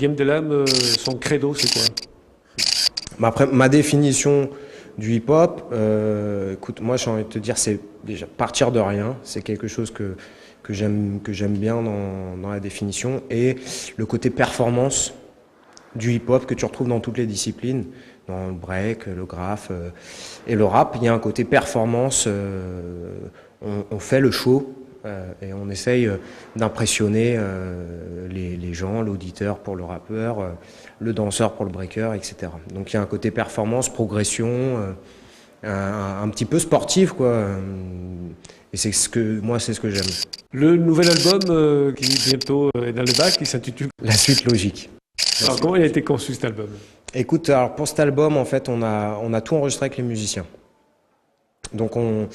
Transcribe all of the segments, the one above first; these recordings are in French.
Diem de l'âme, son credo, c'est quoi? Après, ma définition du hip-hop, écoute, moi j'ai envie de te dire, c'est déjà partir de rien. C'est quelque chose que j'aime bien dans la définition. Et le côté performance du hip-hop que tu retrouves dans toutes les disciplines, dans le break, le graphe et le rap. Il y a un côté performance, on fait le show et on essaye d'impressionner les gens, l'auditeur pour le rappeur, le danseur pour le breaker, etc. Donc il y a un côté performance, progression, un petit peu sportif, quoi. Et c'est ce que moi, c'est ce que j'aime. Le nouvel album qui bientôt est dans le bac, qui s'intitule. La suite logique. Alors, comment il a été conçu cet album? Écoute, alors pour cet album, en fait, on a tout enregistré avec les musiciens. Donc on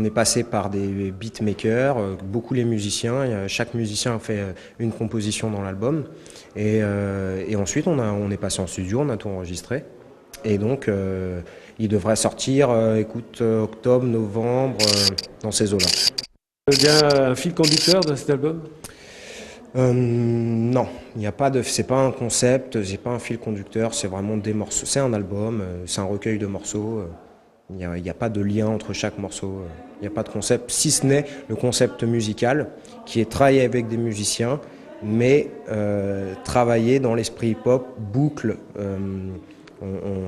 est passé par des beatmakers, beaucoup les musiciens. Chaque musicien a fait une composition dans l'album. Et ensuite, on est passé en studio, on a tout enregistré. Et donc, il devrait sortir, écoute, octobre, novembre, dans ces eaux-là. Il y a un fil conducteur dans cet album? Non, il n'y a pas de, c'est pas un concept, c'est pas un fil conducteur, c'est vraiment des morceaux. C'est un album, c'est un recueil de morceaux. Il y a pas de lien entre chaque morceau. Il n'y a pas de concept, si ce n'est le concept musical qui est travaillé avec des musiciens, mais travaillé dans l'esprit hip-hop, boucle.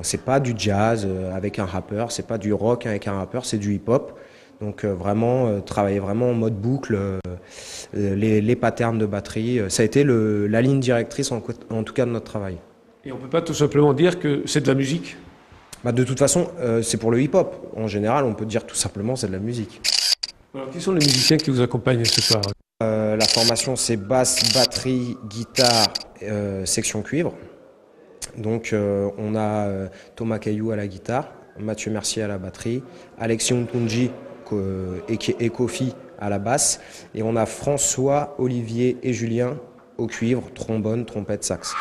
C'est pas du jazz avec un rappeur, c'est pas du rock avec un rappeur, c'est du hip-hop. Donc vraiment travailler vraiment en mode boucle, les patterns de batterie, ça a été la ligne directrice en tout cas de notre travail. Et on ne peut pas tout simplement dire que c'est de la musique? Bah, de toute façon, c'est pour le hip-hop. En général, on peut dire tout simplement c'est de la musique. Alors, qui sont les musiciens qui vous accompagnent ce soir? La formation, c'est basse, batterie, guitare, section cuivre. Donc on a Thomas Caillou à la guitare, Mathieu Mercier à la batterie, Alexis Ntunji et Kofi à la basse, et on a François, Olivier et Julien au cuivre, trombone, trompette, sax.